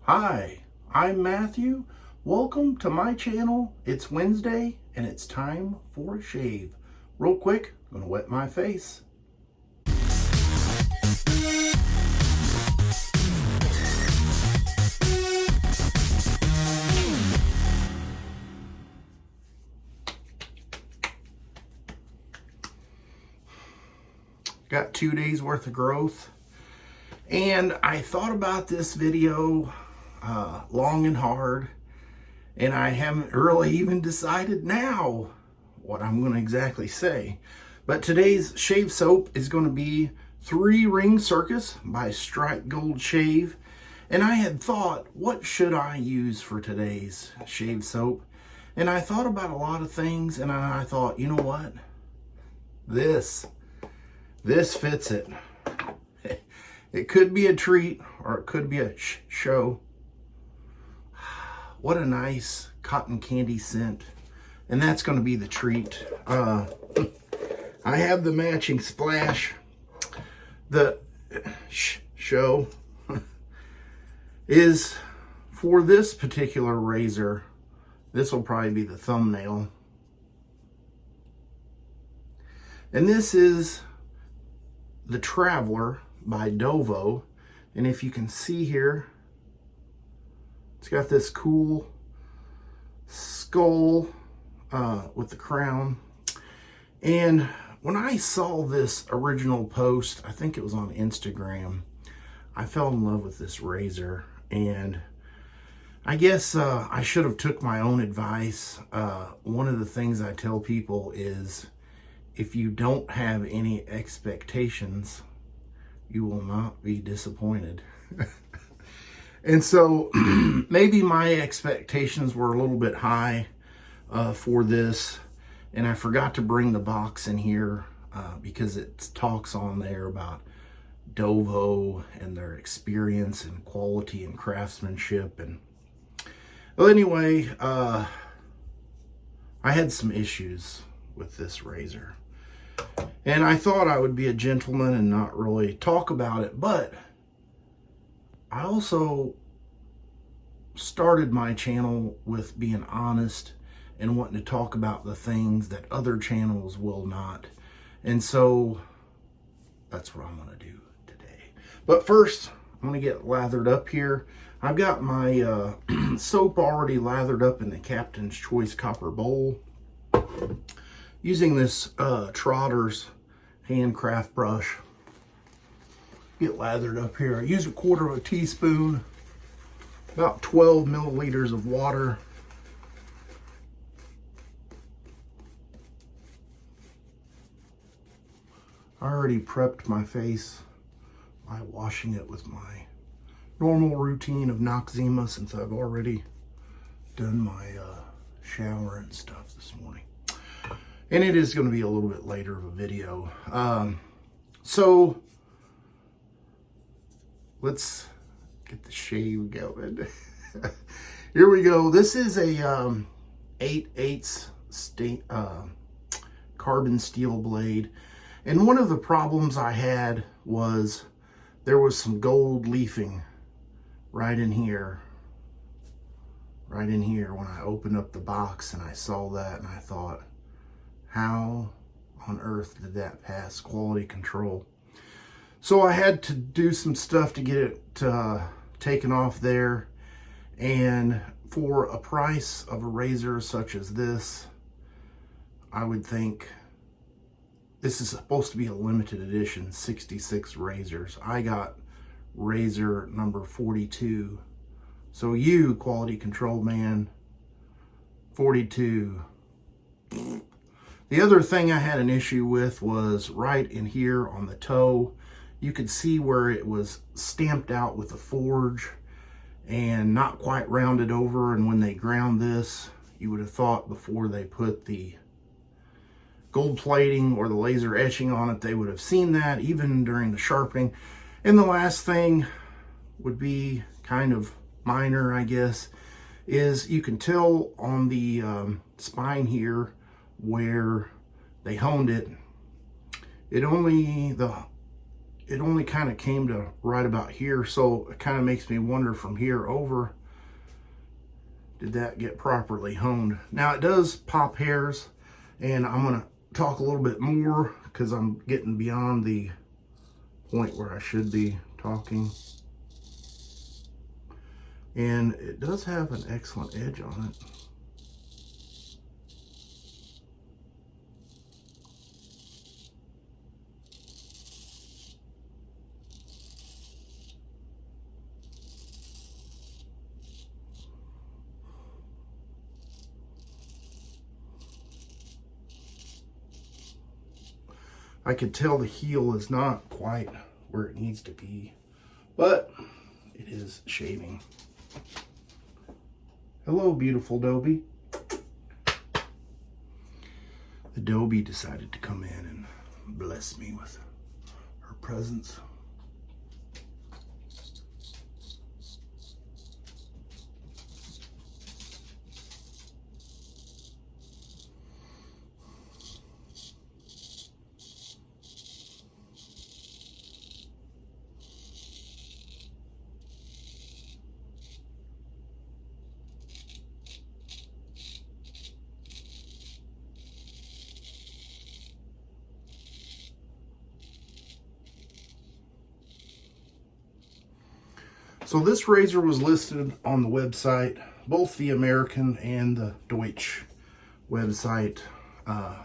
Hi, I'm Matthew. Welcome to my channel. It's Wednesday and it's time for a shave. Real quick, I'm gonna wet my face. Got 2 days worth of growth. And I thought about this video long and hard, and I haven't really even decided now what I'm going to exactly say. But today's shave soap is going to be 3-Ring Circus by Striped Gold Shave. And I had thought, what should I use for today's shave soap? And I thought about a lot of things, and I thought, you know what? This fits it. It could be a treat or it could be a show. What a nice cotton candy scent. And that's going to be the treat. I have the matching splash. The show is for this particular razor. This will probably be the thumbnail. And this is the Traveler by Dovo. And if you can see here, it's got this cool skull with the crown. And when I saw this original post, I think it was on Instagram, I fell in love with this razor. And I guess I should have took my own advice. One of the things I tell people is, if you don't have any expectations, you will not be disappointed. And so maybe my expectations were a little bit high for this, and I forgot to bring the box in here because it talks on there about Dovo and their experience and quality and craftsmanship. And well, anyway, I had some issues with this razor. And I thought I would be a gentleman and not really talk about it, but I also started my channel with being honest and wanting to talk about the things that other channels will not. And so that's what I'm going to do today. But first, I'm going to get lathered up here. I've got my soap already lathered up in the Captain's Choice copper bowl, using this Trotter's handcraft brush. Get lathered up here. I use 1/4 teaspoon, about 12 milliliters of water. I already prepped my face by washing it with my normal routine of Noxzema, since I've already done my shower and stuff this morning. And it is going to be a little bit later of a video. So let's get the shave going. Here we go. This is a 8/8 carbon steel blade. And one of the problems I had was there was some gold leafing right in here. Right in here when I opened up the box, and I saw that and I thought, how on earth did that pass quality control? So I had to do some stuff to get it taken off there. And for a price of a razor such as this, I would think this is supposed to be a limited edition 66 razors. I got razor number 42. So you, quality control man, 42. The other thing I had an issue with was right in here on the toe. You could see where it was stamped out with a forge and not quite rounded over. And when they ground this, you would have thought before they put the gold plating or the laser etching on it, they would have seen that even during the sharpening. And the last thing would be kind of minor, I guess, is you can tell on the spine here where they honed it, the it only kind of came to right about here, so it kind of makes me wonder from here over, did that get properly honed? Now it does pop hairs, and I'm gonna talk a little bit more because I'm getting beyond the point where I should be talking. And it does have an excellent edge on it. I could tell the heel is not quite where it needs to be, but it is shaving. Hello, beautiful Dobie. The Dobie decided to come in and bless me with her presence. So this razor was listed on the website, both the American and the Deutsch website. And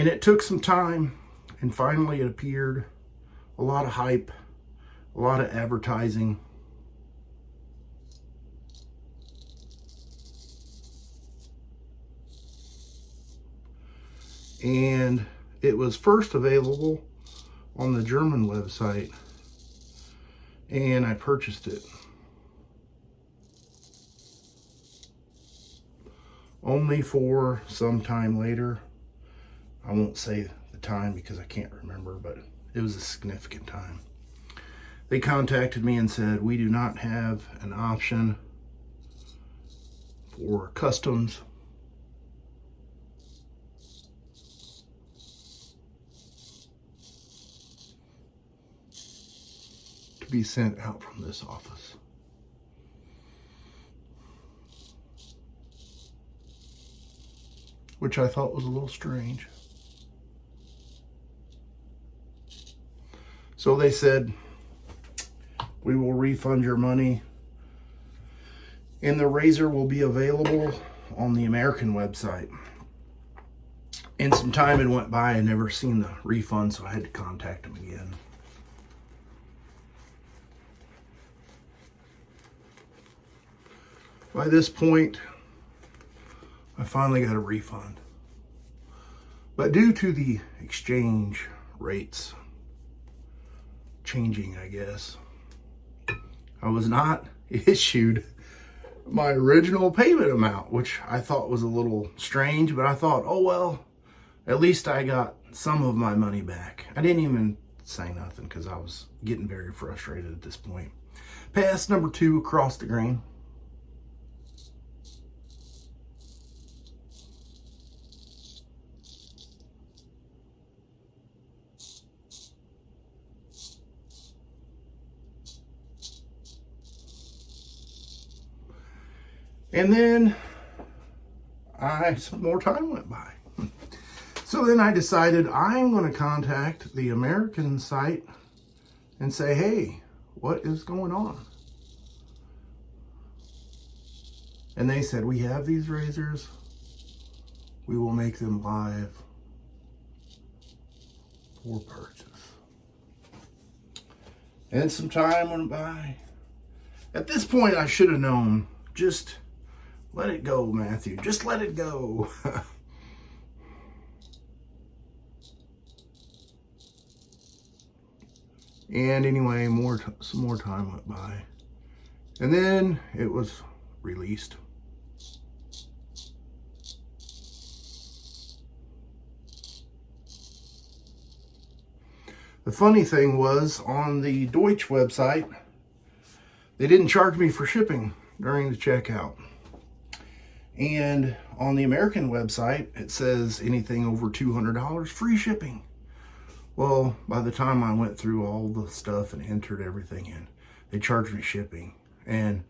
it took some time, and finally it appeared. A lot of hype, a lot of advertising. And it was first available on the German website, and I purchased it. Only for some time later. I won't say the time because I can't remember, but it was a significant time. They contacted me and said, we do not have an option for customs. Be sent out from this office. Which I thought was a little strange. So they said, we will refund your money, and the razor will be available on the American website. And some time had went by, I never seen the refund, so I had to contact them again. By this point, I finally got a refund. But due to the exchange rates changing, I guess, I was not issued my original payment amount, which I thought was a little strange, but I thought, oh well, at least I got some of my money back. I didn't even say nothing because I was getting very frustrated at this point. Pass number 2 across the grain. And then some more time went by. So then I decided I'm going to contact the American site and say, hey, what is going on? And they said, we have these razors. We will make them live for purchase. And some time went by. At this point, I should have known, just let it go, Matthew. Just let it go. And anyway, some more time went by. And then it was released. The funny thing was, on the Deutsch website, they didn't charge me for shipping during the checkout. And on the American website, it says anything over $200, free shipping. Well, by the time I went through all the stuff and entered everything in, they charged me shipping. And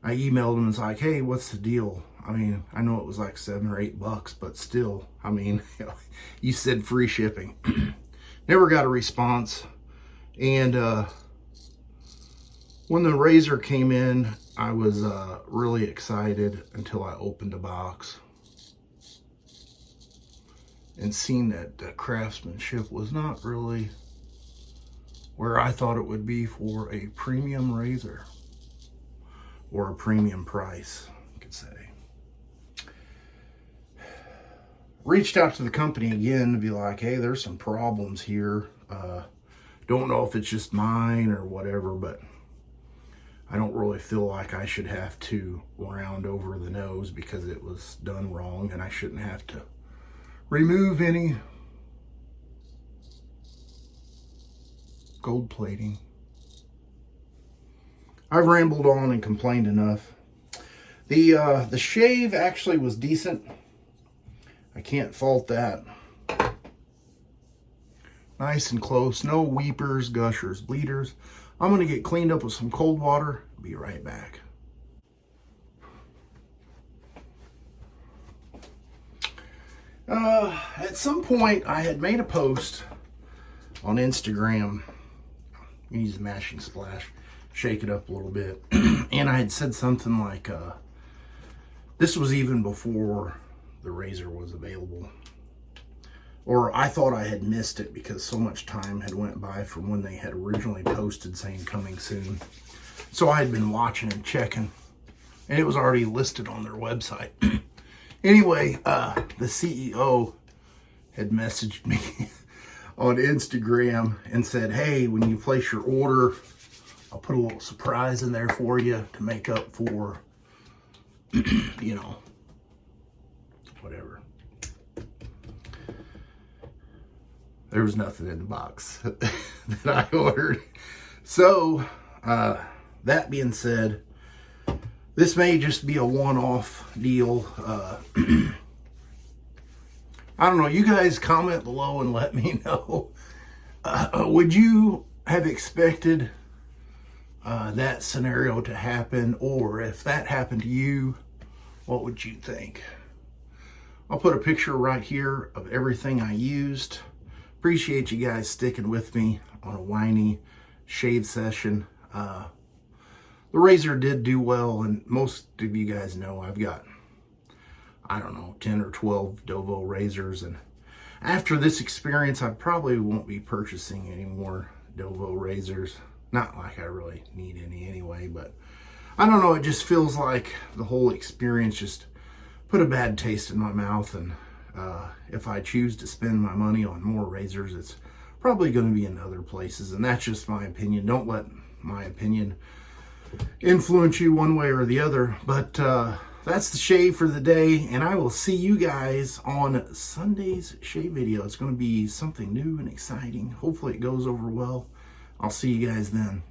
I emailed them and was like, hey, what's the deal? I mean, I know it was like $7 or $8, but still, I mean, you said free shipping. Never got a response. And when the razor came in, I was really excited until I opened the box and seen that the craftsmanship was not really where I thought it would be for a premium razor, or a premium price, you could say. Reached out to the company again to be like, hey, there's some problems here. Don't know if it's just mine or whatever, but I don't really feel like I should have to round over the nose because it was done wrong, and I shouldn't have to remove any gold plating. I've rambled on and complained enough. The shave actually was decent. I can't fault that. Nice and close. No weepers, gushers, bleeders. I'm going to get cleaned up with some cold water. Be right back. At some point, I had made a post on Instagram. Use the mashing splash. Shake it up a little bit. And I had said something like, this was even before the razor was available. Or I thought I had missed it because so much time had went by from when they had originally posted saying coming soon. So I had been watching and checking, and it was already listed on their website. Anyway, the CEO had messaged me on Instagram and said, hey, when you place your order, I'll put a little surprise in there for you to make up for, you know, whatever. There was nothing in the box that I ordered. So, that being said, this may just be a one-off deal. I don't know. You guys comment below and let me know. Would you have expected that scenario to happen? Or if that happened to you, what would you think? I'll put a picture right here of everything I used. Appreciate you guys sticking with me on a whiny shave session. The razor did do well, and most of you guys know I've got, I don't know, 10 or 12 Dovo razors, and after this experience I probably won't be purchasing any more Dovo razors. Not like I really need any anyway, but I don't know, it just feels like the whole experience just put a bad taste in my mouth, and if I choose to spend my money on more razors, it's probably going to be in other places, and that's just my opinion. Don't let my opinion influence you one way or the other, but that's the shave for the day, and I will see you guys on Sunday's shave video. It's going to be something new and exciting. Hopefully it goes over well. I'll see you guys then.